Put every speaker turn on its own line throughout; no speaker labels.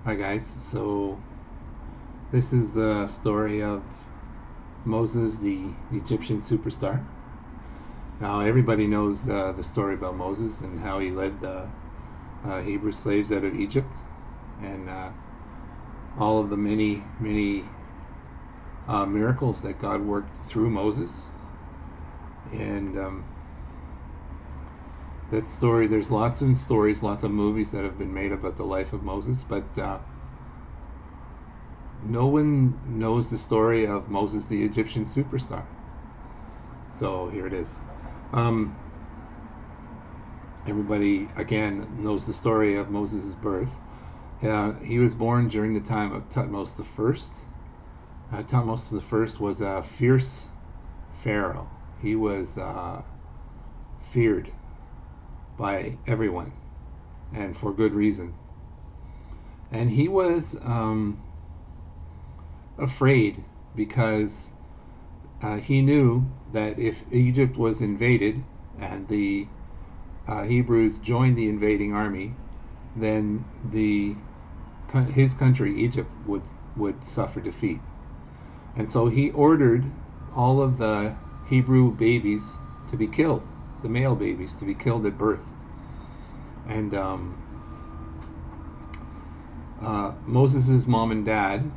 Hi guys, so this is the story of Moses, the Egyptian superstar. Now everybody knows the story about Moses and how he led the Hebrew slaves out of Egypt, and all of the many miracles that God worked through Moses. And that story, there's lots of stories, lots of movies that have been made about the life of Moses, but no one knows the story of Moses, the Egyptian superstar. So here it is. Everybody, again, knows the story of Moses' birth. He was born during the time of Thutmose I. Thutmose I was a fierce pharaoh. He was feared by everyone, and for good reason. And he was afraid because he knew that if Egypt was invaded and the Hebrews joined the invading army, then his country, Egypt, would suffer defeat. And so he ordered all of the Hebrew babies to be killed, the male babies to be killed at birth. And Moses' mom and dad,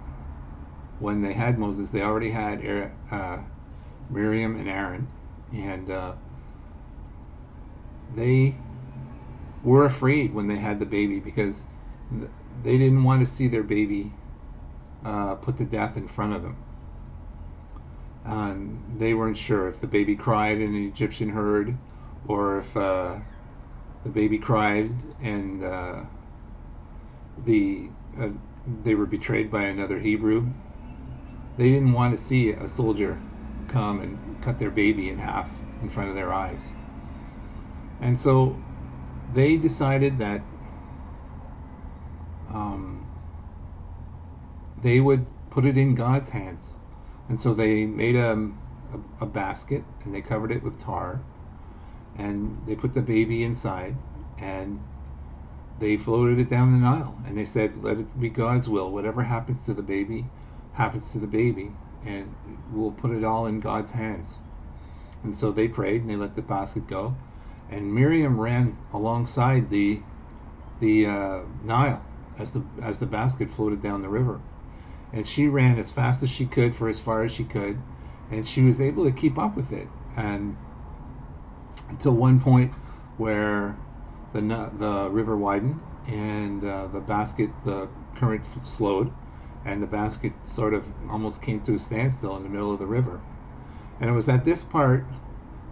when they had Moses, they already had Miriam and Aaron, and they were afraid when they had the baby because they didn't want to see their baby put to death in front of them. They weren't sure if the baby cried in an Egyptian herd, or if the baby cried and they were betrayed by another Hebrew. They didn't want to see a soldier come and cut their baby in half in front of their eyes. And so they decided that they would put it in God's hands. And so they made a basket, and they covered it with tar, and they put the baby inside, and they floated it down the Nile, and they said, let it be God's will. Whatever happens to the baby, happens to the baby, and we'll put it all in God's hands. And so they prayed, and they let the basket go, and Miriam ran alongside the Nile as the basket floated down the river. And she ran as fast as she could for as far as she could, and she was able to keep up with it, and until one point where the river widened, and the current slowed, and the basket sort of almost came to a standstill in the middle of the river. And it was at this part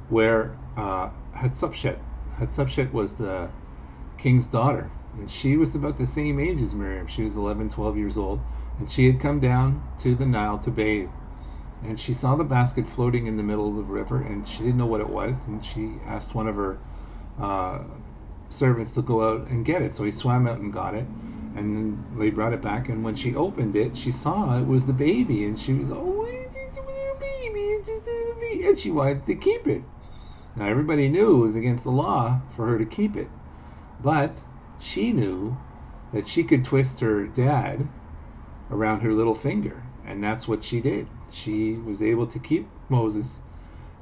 where Hatshepsut was the king's daughter, and she was about the same age as Miriam. She was 11, 12 years old, and she had come down to the Nile to bathe. And she saw the basket floating in the middle of the river, and she didn't know what it was, and she asked one of her servants to go out and get it. So he swam out and got it, and then they brought it back, and when she opened it, she saw it was the baby, and she was, oh, it's just a little baby, it's just a little baby, and she wanted to keep it. Now everybody knew it was against the law for her to keep it, but she knew that she could twist her dad around her little finger, and that's what she did. She was able to keep Moses,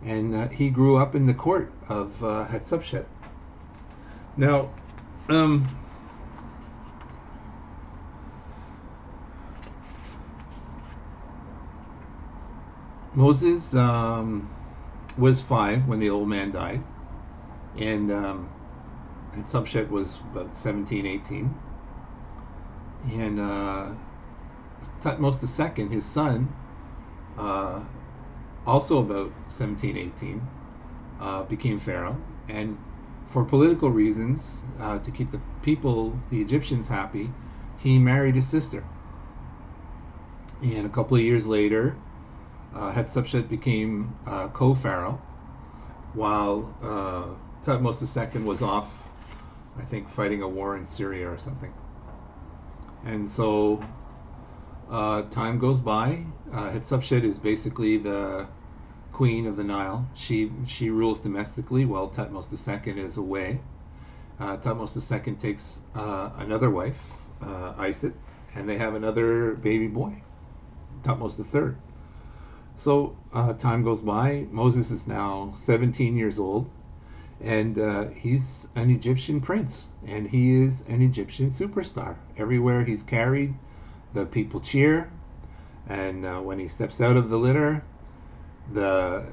and he grew up in the court of Hatshepsut. Now, Moses was 5 when the old man died, and Hatshepsut was about 17, 18, and Thutmose II, his son, also about 17, 18, became pharaoh, and for political reasons, to keep the people, the Egyptians, happy, he married his sister. And a couple of years later, Hatshepsut became co-pharaoh, while Thutmose II was off, I think, fighting a war in Syria or something. And so time goes by. Hatshepsut is basically the queen of the Nile. She rules domestically while Thutmose II is away. Thutmose II takes another wife, Isit, and they have another baby boy, Thutmose III. So time goes by. Moses is now 17 years old, and he's an Egyptian prince, and he is an Egyptian superstar. Everywhere he's carried, the people cheer, and when he steps out of the litter, the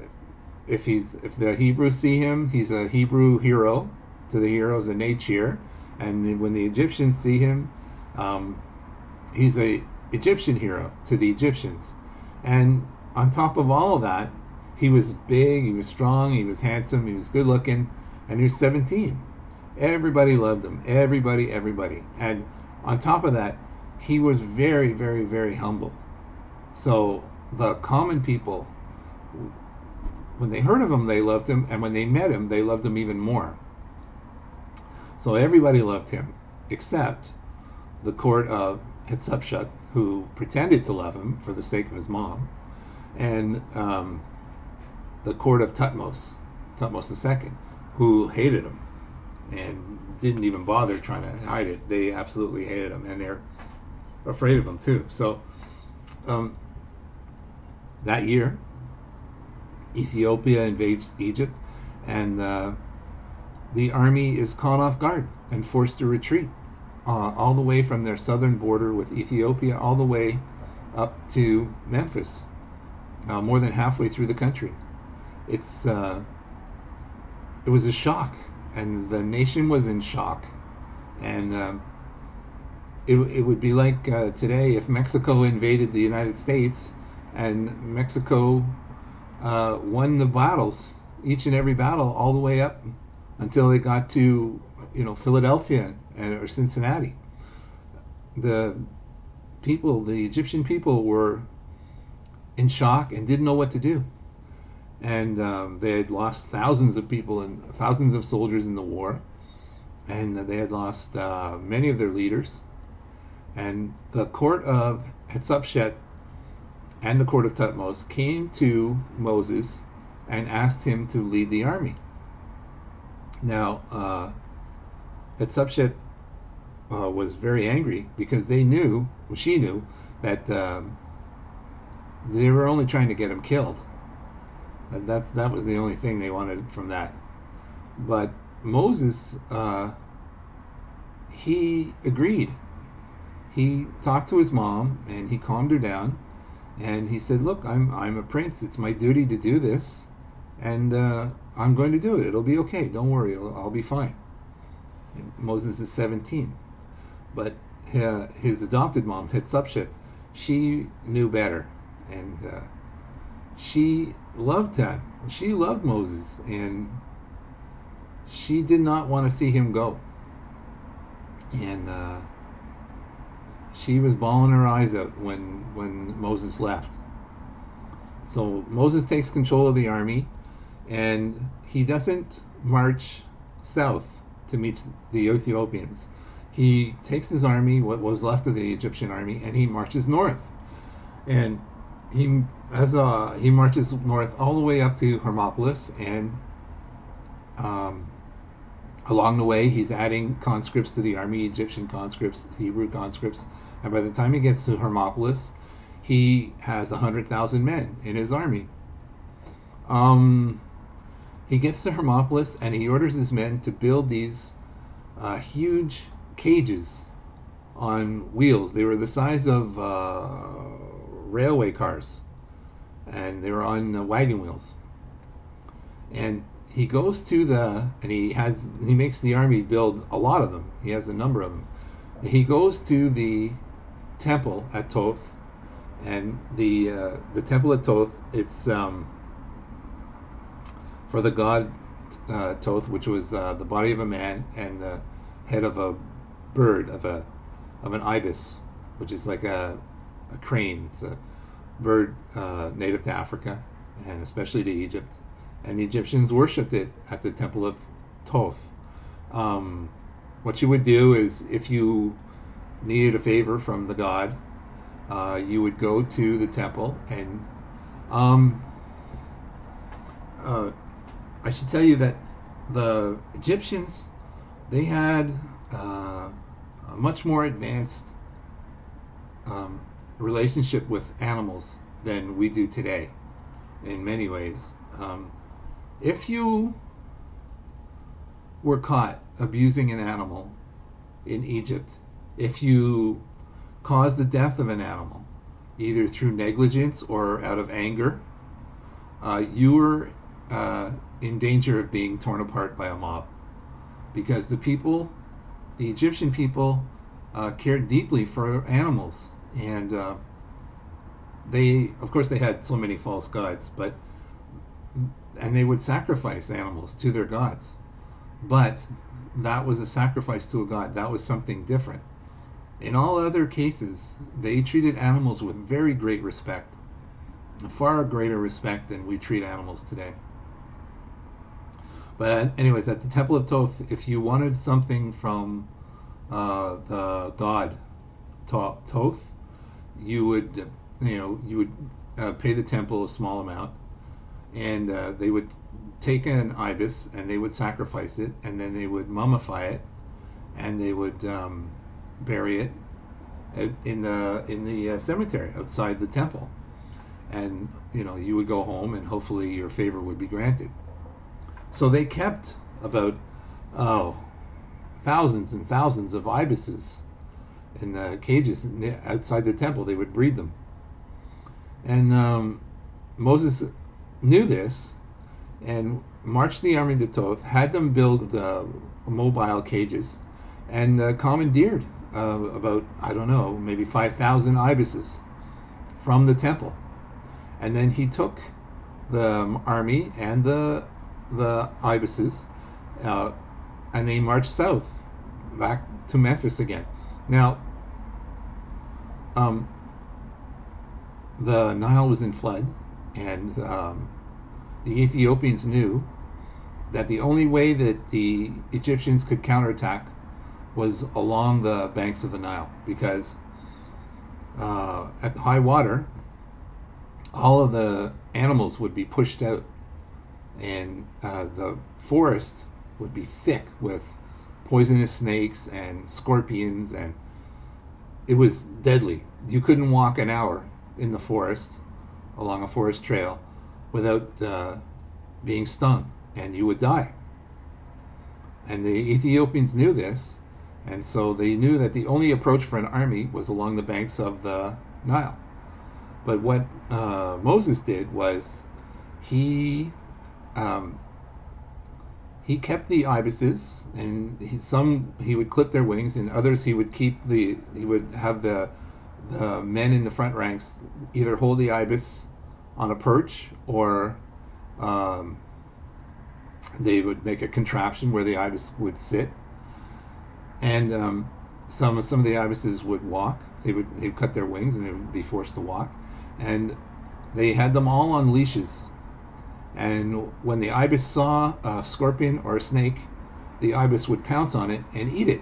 if the Hebrews see him, he's a Hebrew hero to the heroes, and they cheer. And when the Egyptians see him, he's a Egyptian hero to the Egyptians. And on top of all of that, he was big, he was strong, he was handsome, he was good looking, and he was 17. Everybody loved him. Everybody. And on top of that, he was very, very, very humble. So the common people, when they heard of him, they loved him, and when they met him, they loved him even more. So everybody loved him, except the court of Hatshepsut, who pretended to love him for the sake of his mom, and the court of Thutmose II, who hated him and didn't even bother trying to hide it. They absolutely hated him, and they're afraid of him too. So that year, Ethiopia invades Egypt, and the army is caught off guard and forced to retreat all the way from their southern border with Ethiopia all the way up to Memphis, more than halfway through the country. It was a shock, and the nation was in shock. And it would be like today if Mexico invaded the United States, and Mexico won the battles, each and every battle, all the way up until they got to Philadelphia or Cincinnati. The Egyptian people were in shock and didn't know what to do. And they had lost thousands of people and thousands of soldiers in the war, and they had lost many of their leaders. And the court of Hatshepsut and the court of Thutmose came to Moses and asked him to lead the army. Now, Hatshepsut was very angry because she knew that they were only trying to get him killed. And that was the only thing they wanted from that. But Moses, he agreed. He talked to his mom and he calmed her down, and he said, "Look, I'm a prince. It's my duty to do this, and I'm going to do it. It'll be okay. Don't worry. I'll be fine." And Moses is 17, but his adopted mom, Hatshepsut, she knew better, and she loved him. She loved Moses, and she did not want to see him go. And she was bawling her eyes out when Moses left. So Moses takes control of the army, and he doesn't march south to meet the Ethiopians. He takes his army, what was left of the Egyptian army, and he marches north. And he marches north all the way up to Hermopolis, and along the way he's adding conscripts to the army, Egyptian conscripts, Hebrew conscripts, and by the time he gets to Hermopolis, he has 100,000 men in his army. He gets to Hermopolis and he orders his men to build these huge cages on wheels. They were the size of railway cars, and they were on wagon wheels. And he goes to he makes the army build a lot of them. He has a number of them. He goes to the temple at Thoth, and the temple at Thoth, it's for the god Thoth, which was the body of a man and the head of a bird, of an ibis, which is like a crane. It's a bird native to Africa and especially to Egypt. And the Egyptians worshipped it at the temple of Thoth. What you would do is, if you needed a favor from the god, you would go to the temple, and I should tell you that the Egyptians, they had a much more advanced um, relationship with animals than we do today in many ways. If you were caught abusing an animal in Egypt, if you caused the death of an animal, either through negligence or out of anger, you were in danger of being torn apart by a mob. Because the Egyptian people, cared deeply for animals. And of course, they had so many false gods, and they would sacrifice animals to their gods. But that was a sacrifice to a god. That was something different. In all other cases, they treated animals with very great respect, far greater respect than we treat animals today. But anyways, at the Temple of Thoth, if you wanted something from the god Thoth, you would, pay the temple a small amount, and they would take an ibis and they would sacrifice it, and then they would mummify it, and they would bury it in the cemetery outside the temple, and you would go home, and hopefully your favor would be granted. So they kept about thousands and thousands of ibises in the cages outside the temple. They would breed them, and Moses knew this and marched the army to Toth, had them build mobile cages, and commandeered about, I don't know, maybe 5,000 ibises from the temple. And then he took the army and the ibises, and they marched south back to Memphis again. Now, the Nile was in flood, and the Ethiopians knew that the only way that the Egyptians could counterattack was along the banks of the Nile, because at the high water, all of the animals would be pushed out, and the forest would be thick with poisonous snakes and scorpions, and it was deadly. You couldn't walk an hour in the forest along a forest trail without being stung, and you would die. And the Ethiopians knew this, and so they knew that the only approach for an army was along the banks of the Nile. But what Moses did was he kept the ibises, and he would clip their wings, and others he would have the men in the front ranks either hold the ibis on a perch, or they would make a contraption where the ibis would sit, and some of the ibises would walk. They'd cut their wings and they would be forced to walk, and they had them all on leashes. And when the ibis saw a scorpion or a snake, the ibis would pounce on it and eat it.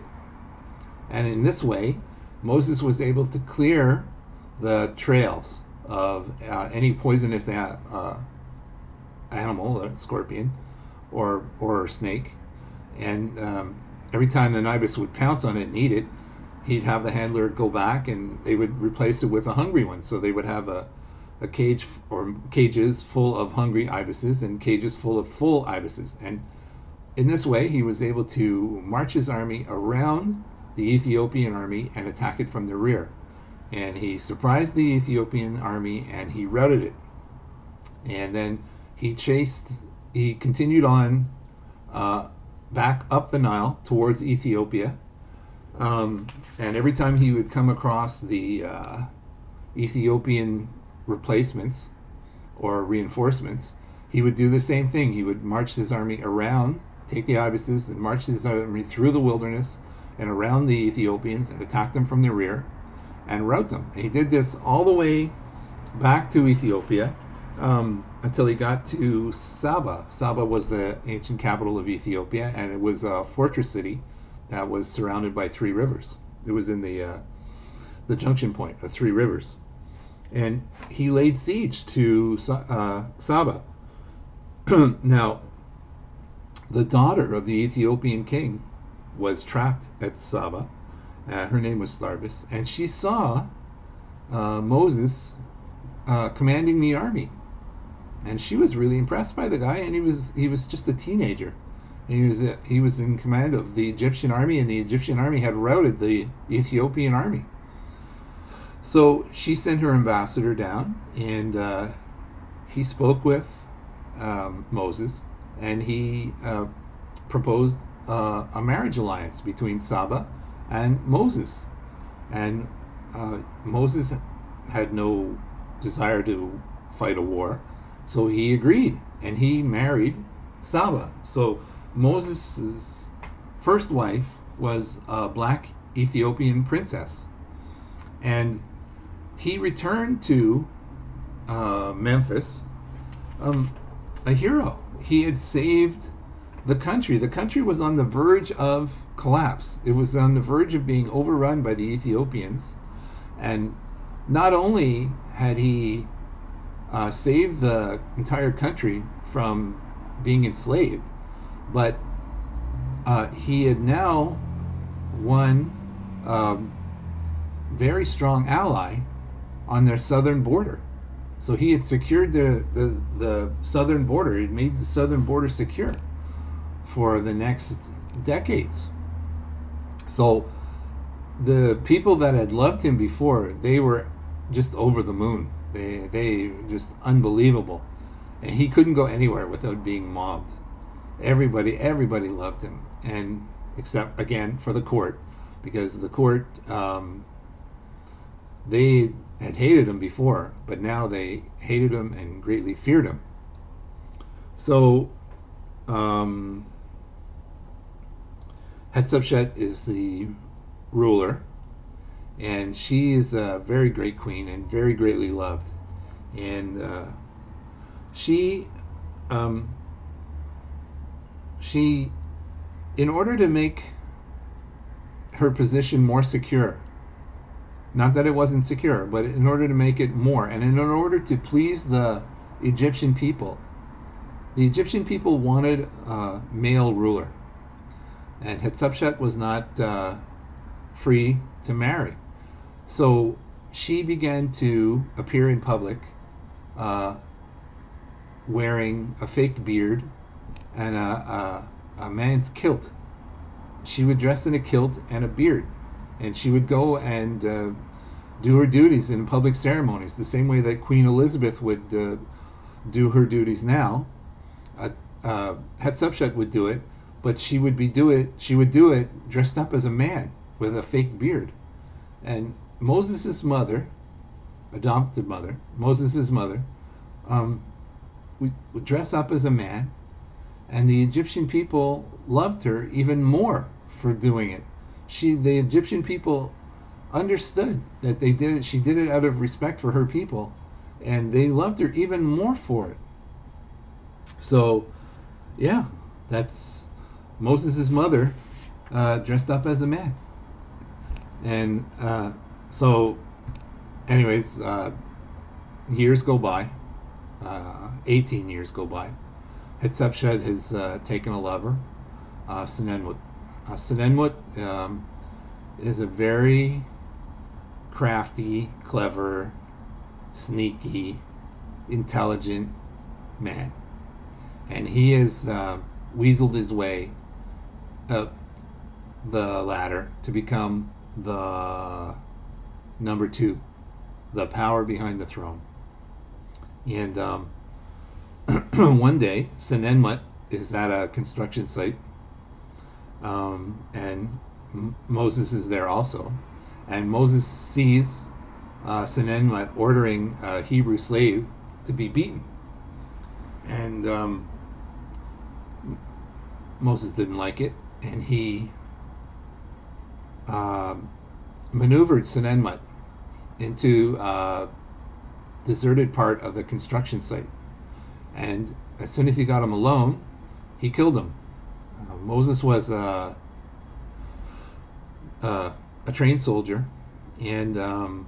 And in this way, Moses was able to clear the trails of any poisonous animal, a scorpion or snake. And every time the ibis would pounce on it and eat it, he'd have the handler go back, and they would replace it with a hungry one. So they would have a cage or cages full of hungry ibises and cages full of full ibises. And in this way, he was able to march his army around the Ethiopian army and attack it from the rear. And he surprised the Ethiopian army and he routed it. And then he continued on back up the Nile towards Ethiopia. And every time he would come across the Ethiopian replacements or reinforcements, he would do the same thing. He would march his army around, take the ibises, and march his army through the wilderness and around the Ethiopians and attack them from the rear and rout them. And he did this all the way back to Ethiopia until he got to Saba. Saba was the ancient capital of Ethiopia, and it was a fortress city that was surrounded by three rivers. It was in the junction point of three rivers. And he laid siege to Saba. Now, the daughter of the Ethiopian king was trapped at Saba. Her name was Tharbis, and she saw Moses commanding the army, and she was really impressed by the guy. And he was just a teenager. And he was in command of the Egyptian army, and the Egyptian army had routed the Ethiopian army. So she sent her ambassador down, and he spoke with Moses, and he proposed a marriage alliance between Saba and Moses. And Moses had no desire to fight a war, so he agreed, and he married Saba. So Moses' first wife was a black Ethiopian princess, and he returned to Memphis, a hero. He had saved the country. The country was on the verge of collapse. It was on the verge of being overrun by the Ethiopians. And not only had he saved the entire country from being enslaved, but he had now won a very strong ally on their southern border. So he had secured the southern border. He had made the southern border secure for the next decades. So the people that had loved him before, they were just over the moon. They just unbelievable. And he couldn't go anywhere without being mobbed. Everybody loved him, and except again for the court, because the court they had hated him before, but now they hated him and greatly feared him. So Hatshepsut is the ruler, and she is a very great queen and very greatly loved. And she, in order to make her position more secure, not that it wasn't secure, but in order to make it more, and in order to please the Egyptian people wanted a male ruler, and Hatshepsut was not free to marry. So she began to appear in public wearing a fake beard and a man's kilt. She would dress in a kilt and a beard, and she would go and do her duties in public ceremonies, the same way that Queen Elizabeth would do her duties now. Hatshepsut would do it, but she would do it dressed up as a man with a fake beard. And Moses' mother, adopted mother, Moses' mother, would dress up as a man, and the Egyptian people loved her even more for doing it. The Egyptian people understood that she did it out of respect for her people, and they loved her even more for it. So, yeah, that's Moses' mother dressed up as a man. And so, anyways, years go by, 18 years go by. Hatshepsut has taken a lover, Senenmut. Senenmut is a very crafty, clever, sneaky, intelligent man. And he has weaseled his way up the ladder to become the number 2, the power behind the throne. And one day, Senenmut is at a construction site, and Moses is there also. And Moses sees Senenmut ordering a Hebrew slave to be beaten. And Moses didn't like it, and he maneuvered Senenmut into a deserted part of the construction site. And as soon as he got him alone, he killed him. Moses was a trained soldier, and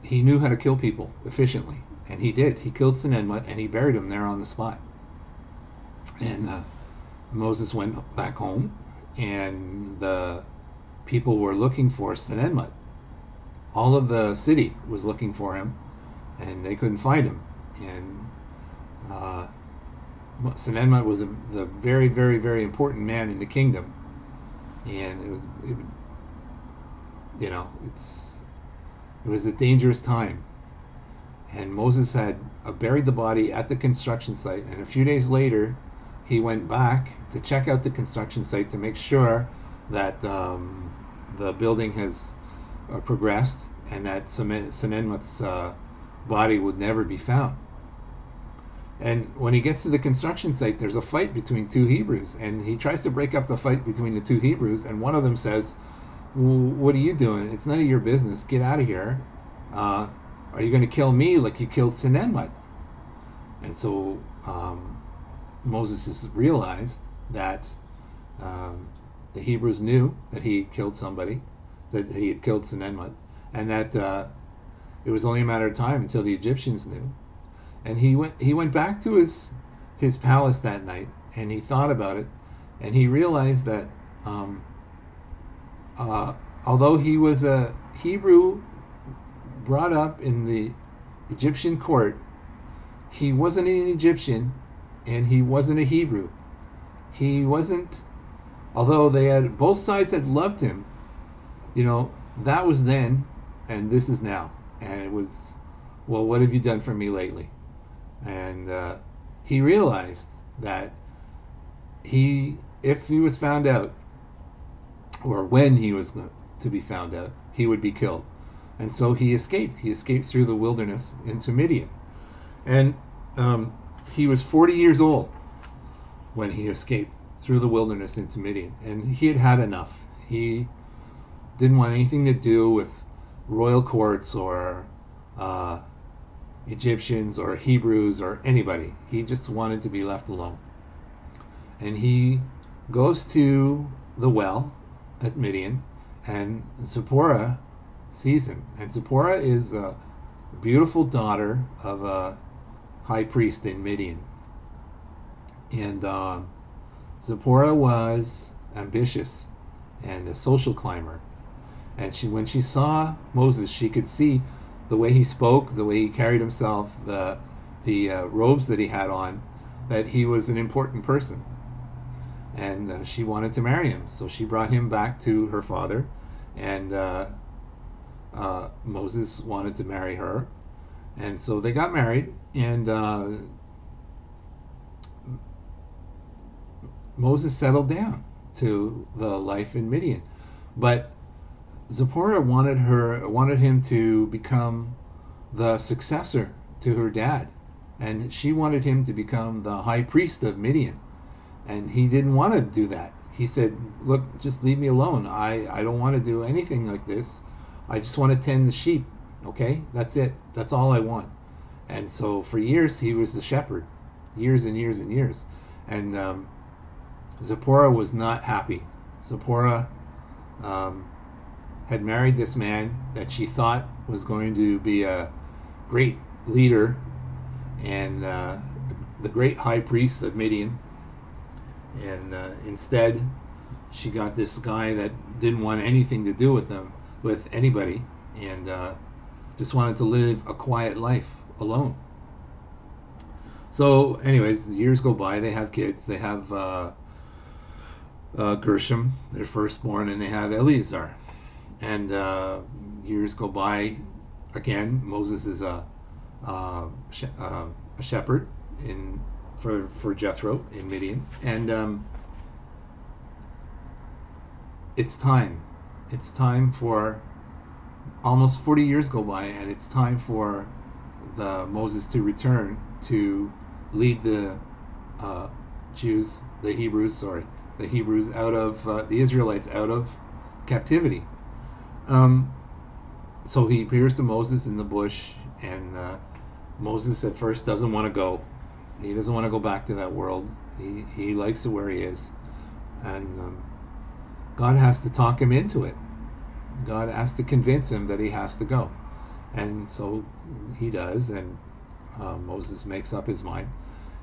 he knew how to kill people efficiently. And he did. He killed Senenmut, and he buried him there on the spot. And Moses went back home, and the people were looking for Senenmut. all of the city was looking for him, and they couldn't find him. And Senenmut was the very, very, very important man in the kingdom, and it was a dangerous time. And Moses had buried the body at the construction site, and a few days later, he went back to check out the construction site to make sure that the building has progressed and that Senenmut's body would never be found. And when he gets to the construction site, there's a fight between two Hebrews, and he tries to break up the fight between the two Hebrews, and one of them says, "What are you doing? It's none of your business. Get out of here. Are you going to kill me like you killed Senenmut?" And so Moses has realized that the Hebrews knew that he killed somebody, that he had killed Senenmut, and that it was only a matter of time until the Egyptians knew. And he went back to his palace that night, and he thought about it, and he realized that although he was a Hebrew brought up in the Egyptian court, he wasn't an Egyptian, and he wasn't a Hebrew. He wasn't, although both sides had loved him, that was then, and this is now. And it was, well, what have you done for me lately? And he realized that if he was found out, or when he was to be found out, he would be killed. And so he escaped. He escaped through the wilderness into Midian. And he was 40 years old when he escaped through the wilderness into Midian. And he had had enough. He didn't want anything to do with royal courts or Egyptians or Hebrews or anybody. He just wanted to be left alone. And he goes to the well at Midian, and Zipporah sees him. And Zipporah is a beautiful daughter of a high priest in Midian. And Zipporah was ambitious and a social climber. And when she saw Moses, she could see the way he spoke, the way he carried himself, the robes that he had on, that he was an important person. And she wanted to marry him. So she brought him back to her father, and Moses wanted to marry her. And so they got married, and Moses settled down to the life in Midian. But Zipporah wanted him to become the successor to her dad, and she wanted him to become the high priest of Midian, and he didn't want to do that. He said, "Look, just leave me alone. I don't want to do anything like this. I just want to tend the sheep. Okay, that's it. That's all I want." And so for years he was the shepherd, years and years and years, and Zipporah was not happy. Zipporah had married this man that she thought was going to be a great leader and the great high priest of Midian. And instead, she got this guy that didn't want anything to do with anybody, and just wanted to live a quiet life alone. So, anyways, the years go by. They have kids. They have Gershom, their firstborn, and they have Eleazar. And years go by. Again, Moses is a shepherd for Jethro in Midian, and it's time. It's time for almost 40 years go by, and it's time for Moses to return to lead the Hebrews out of the Israelites out of captivity. So he appears to Moses in the bush, and Moses at first doesn't want to go. He doesn't want to go back to that world. He likes it where he is, and God has to talk him into it. God has to convince him that he has to go, and so he does. And Moses makes up his mind,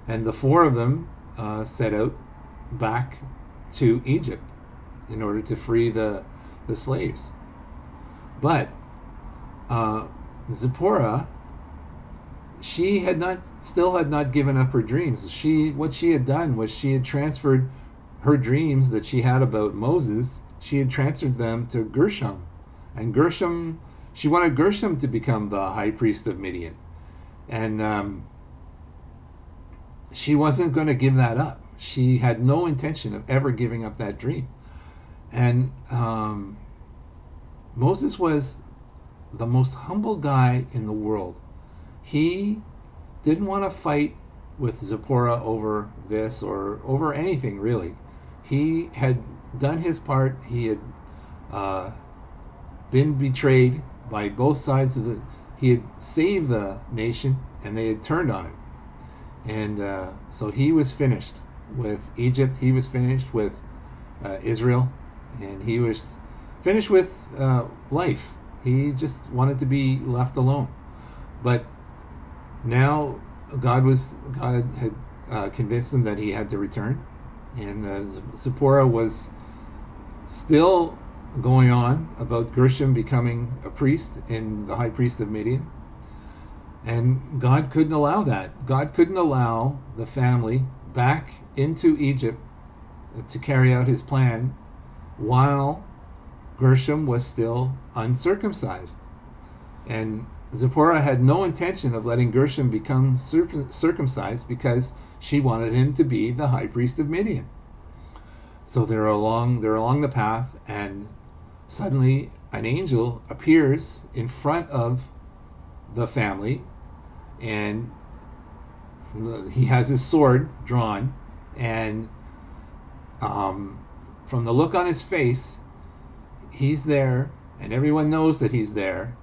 and the four of them set out back to Egypt in order to free the slaves. But uh, Zipporah, she still had not given up her dreams. What she had done was she had transferred her dreams that she had about Moses. She had transferred them to Gershom, and Gershom, she wanted Gershom to become the high priest of Midian, and she wasn't going to give that up. She had no intention of ever giving up that dream. And Moses was the most humble guy in the world. He didn't want to fight with Zipporah over this or over anything really. He had done his part. He had been betrayed by both sides of the. He had saved the nation, and they had turned on him. And so he was finished with Egypt. He was finished with Israel, and he was finished with life. He just wanted to be left alone. But now God had convinced him that he had to return, and Zipporah was still going on about Gershom becoming a priest in the high priest of Midian. And God couldn't allow that. God couldn't allow the family back into Egypt to carry out his plan while Gershom was still uncircumcised. And Zipporah had no intention of letting Gershom become circumcised because she wanted him to be the high priest of Midian. So they're along the path, and suddenly an angel appears in front of the family, and he has his sword drawn, and from the look on his face, he's there, and everyone knows that he's there,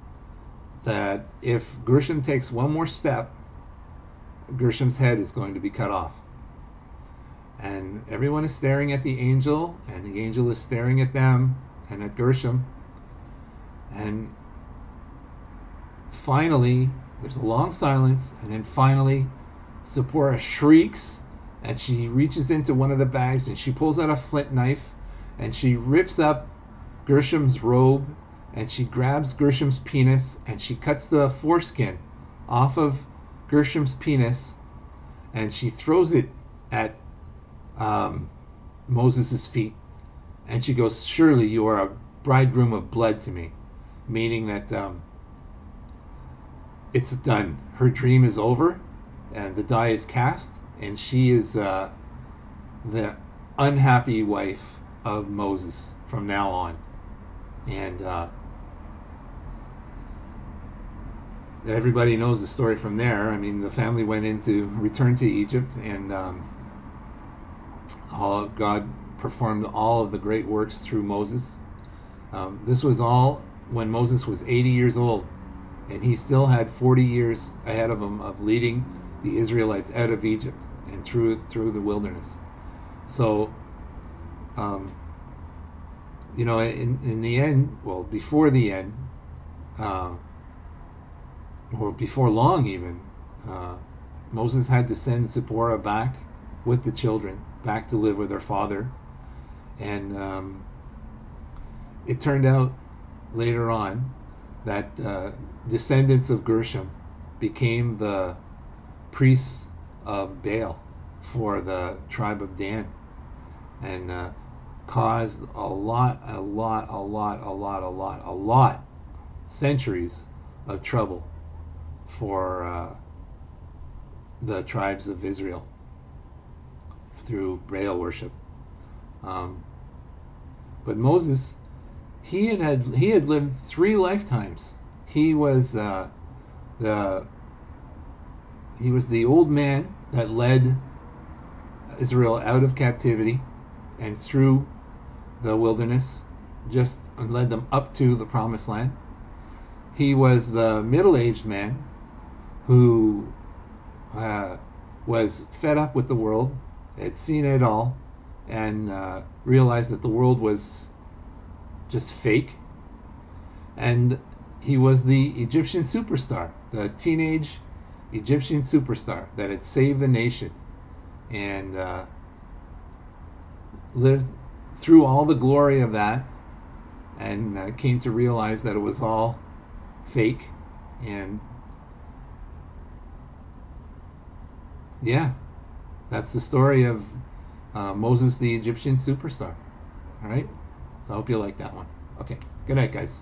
that if Gershom takes one more step, Gershom's head is going to be cut off. And everyone is staring at the angel, and the angel is staring at them and at Gershom. And finally, there's a long silence, and then finally Zipporah shrieks, and she reaches into one of the bags and she pulls out a flint knife, and she rips up Gershom's robe, and she grabs Gershom's penis, and she cuts the foreskin off of Gershom's penis, and she throws it at Moses' feet, and she goes, "Surely you are a bridegroom of blood to me," meaning that it's done. Her dream is over, and the die is cast, and she is the unhappy wife of Moses from now on. And everybody knows the story from there. I mean, the family returned to Egypt, and God performed all of the great works through Moses. This was all when Moses was 80 years old, and he still had 40 years ahead of him of leading the Israelites out of Egypt and through the wilderness. So, in the end, well, before the end, or before long even, Moses had to send Zipporah back with the children, back to live with her father. And it turned out later on that descendants of Gershom became the priests of Baal for the tribe of Dan, and caused a lot, centuries of trouble for the tribes of Israel through Baal worship. But Moses, he had lived 3 lifetimes. He was the old man that led Israel out of captivity and through the wilderness, and led them up to the promised land. He was the middle-aged man who was fed up with the world, had seen it all, and realized that the world was just fake. And he was the Egyptian superstar, the teenage Egyptian superstar that had saved the nation, and lived through all the glory of that, and came to realize that it was all fake, and yeah, that's the story of Moses the Egyptian superstar. All right, so I hope you like that one. Okay, good night, guys.